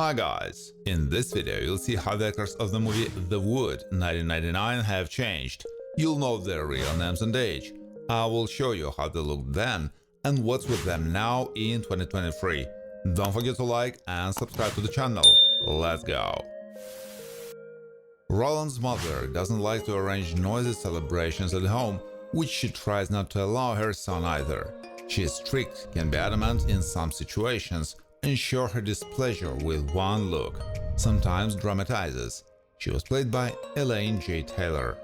Hi guys! In this video you'll see how the actors of the movie The Wood 1999 have changed. You'll know their real names and age. I will show you how they looked then and what's with them now in 2023. Don't forget to like and subscribe to the channel. Let's go! Roland's mother doesn't like to arrange noisy celebrations at home, which she tries not to allow her son either. She is strict, can be adamant in some situations, and show her displeasure with one look, sometimes dramatizes. She was played by Elaine J. Taylor.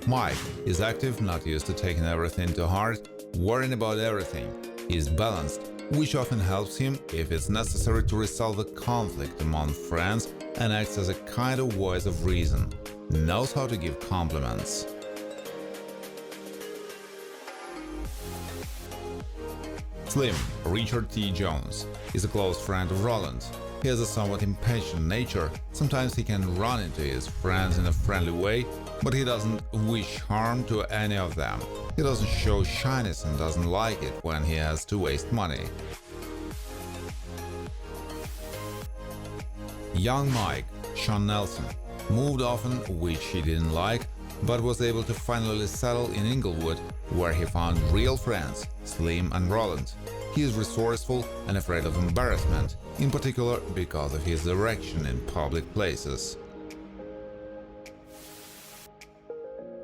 Mike is active, not used to taking everything to heart, worrying about everything. He is balanced, which often helps him if it's necessary to resolve a conflict among friends, and acts as a kind of voice of reason. Knows how to give compliments. Slim, Richard T. Jones, is a close friend of Roland. He has a somewhat impatient nature. Sometimes he can run into his friends in a friendly way, but he doesn't wish harm to any of them. He doesn't show shyness and doesn't like it when he has to waste money. Young Mike, Sean Nelson, moved often, which he didn't like, but was able to finally settle in Inglewood, where he found real friends, Slim and Roland. He is resourceful and afraid of embarrassment, in particular because of his erection in public places.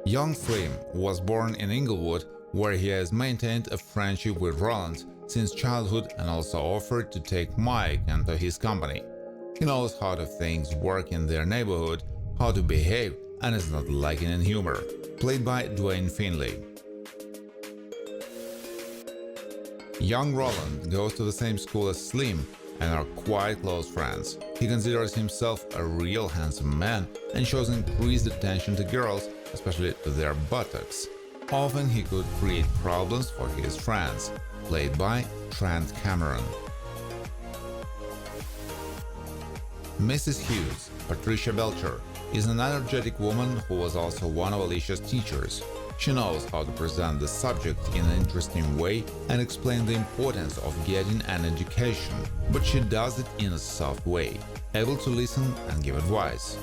Young Slim was born in Inglewood, where he has maintained a friendship with Roland since childhood and also offered to take Mike into his company. He knows how things work in their neighborhood, how to behave, and is not lacking in humor. Played by Dwayne Finley. Young Roland goes to the same school as Slim and are quite close friends. He considers himself a real handsome man and shows increased attention to girls, especially to their buttocks. Often he could create problems for his friends. Played by Trent Cameron. Mrs. Hughes, Patricia Belcher, is an energetic woman who was also one of Alicia's teachers. She knows how to present the subject in an interesting way and explain the importance of getting an education, but she does it in a soft way, able to listen and give advice.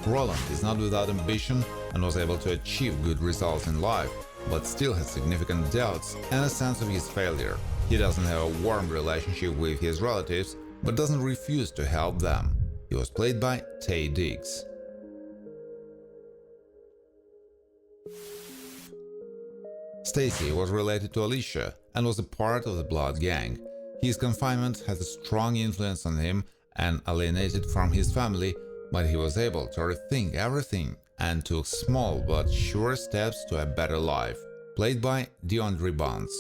Roland is not without ambition and was able to achieve good results in life, but still has significant doubts and a sense of his failure. He doesn't have a warm relationship with his relatives, but doesn't refuse to help them. He was played by Taye Diggs. Stacy was related to Alicia and was a part of the Blood Gang. His confinement had a strong influence on him and alienated from his family, but he was able to rethink everything and took small but sure steps to a better life. Played by DeAndre Bonds.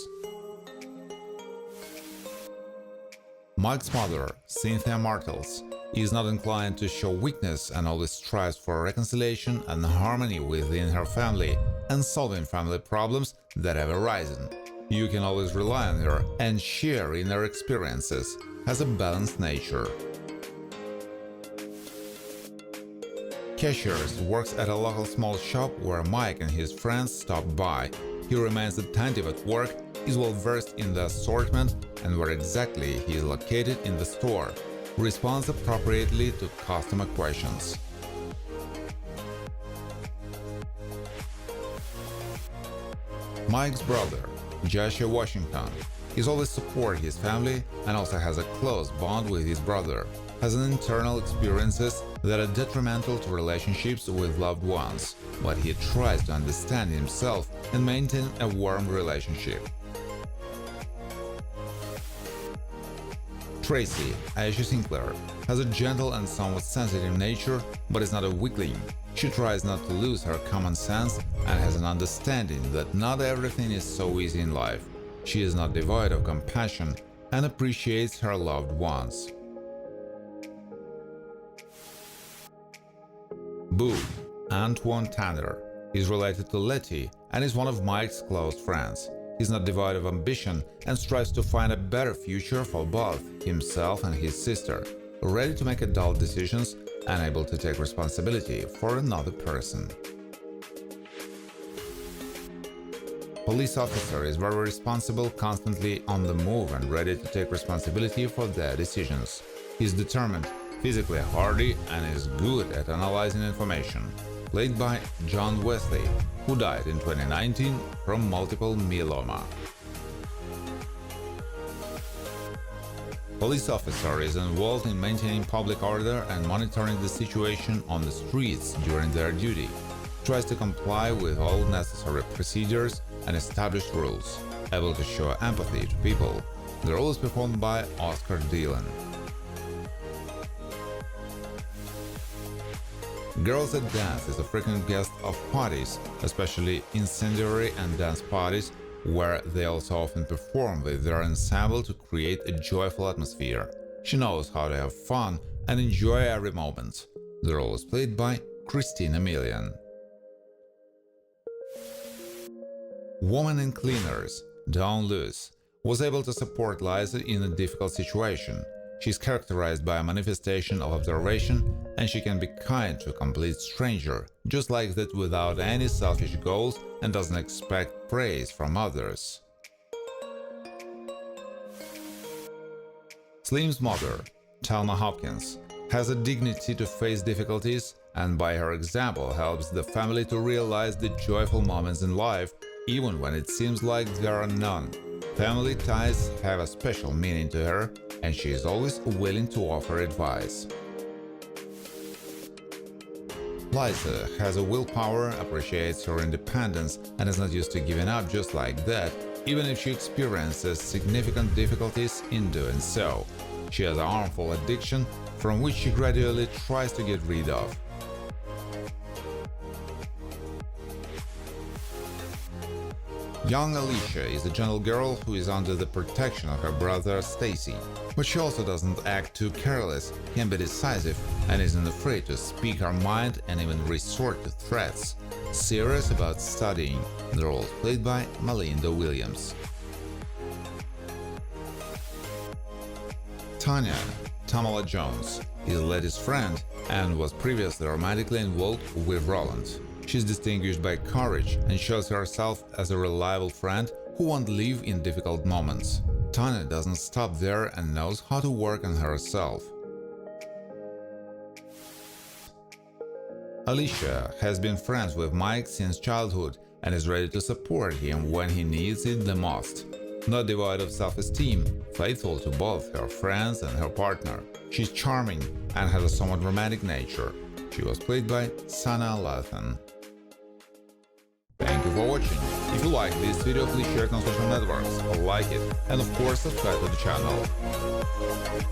Mike's mother, Cynthia Martels, is not inclined to show weakness and always strives for reconciliation and harmony within her family and solving family problems that have arisen. You can always rely on her and share in her experiences. Has a balanced nature. Cashiers works at a local small shop where Mike and his friends stop by. He remains attentive at work, is well versed in the assortment and where exactly he is located in the store. Responds appropriately to customer questions. Mike's brother, Joshua Washington, is always supports his family and also has a close bond with his brother. Has an internal experiences that are detrimental to relationships with loved ones, but he tries to understand himself and maintain a warm relationship. Tracy, Aisha Sinclair, has a gentle and somewhat sensitive nature, but is not a weakling. She tries not to lose her common sense and has an understanding that not everything is so easy in life. She is not devoid of compassion and appreciates her loved ones. Boo, Antoine Tanner, is related to Letty and is one of Mike's close friends. He's not devoid of ambition and strives to find a better future for both himself and his sister, ready to make adult decisions and able to take responsibility for another person. Police officer is very responsible, constantly on the move and ready to take responsibility for their decisions. He's determined, physically hardy, and is good at analyzing information. Played by John Wesley, who died in 2019 from multiple myeloma. Police officer is involved in maintaining public order and monitoring the situation on the streets during their duty. Tries to comply with all necessary procedures and established rules, able to show empathy to people. The role is performed by Oscar Dillon. Girls at Dance is a frequent guest of parties, especially incendiary and dance parties, where they also often perform with their ensemble to create a joyful atmosphere. She knows how to have fun and enjoy every moment. The role is played by Christina Milian. Woman in Cleaners, Dawn Lewis, was able to support Liza in a difficult situation. She's characterized by a manifestation of observation, and she can be kind to a complete stranger, just like that, without any selfish goals, and doesn't expect praise from others. Slim's mother, Talma Hopkins, has a dignity to face difficulties, and by her example helps the family to realize the joyful moments in life, even when it seems like there are none. Family ties have a special meaning to her, and she is always willing to offer advice. Liza has a willpower, appreciates her independence, and is not used to giving up just like that, even if she experiences significant difficulties in doing so. She has a harmful addiction from which she gradually tries to get rid of. Young Alicia is a gentle girl who is under the protection of her brother Stacy, but she also doesn't act too careless, can be decisive, and isn't afraid to speak her mind and even resort to threats. Serious about studying, the role played by Melinda Williams. Tanya, Tamala Jones, is Letty's friend and was previously romantically involved with Roland. She's distinguished by courage and shows herself as a reliable friend who won't leave in difficult moments. Tanya doesn't stop there and knows how to work on herself. Alicia has been friends with Mike since childhood and is ready to support him when he needs it the most. Not devoid of self-esteem, faithful to both her friends and her partner. She's charming and has a somewhat romantic nature. She was played by Sana Lathan. Thank you for watching. If you like this video, please share it on social networks, like it, and of course subscribe to the channel.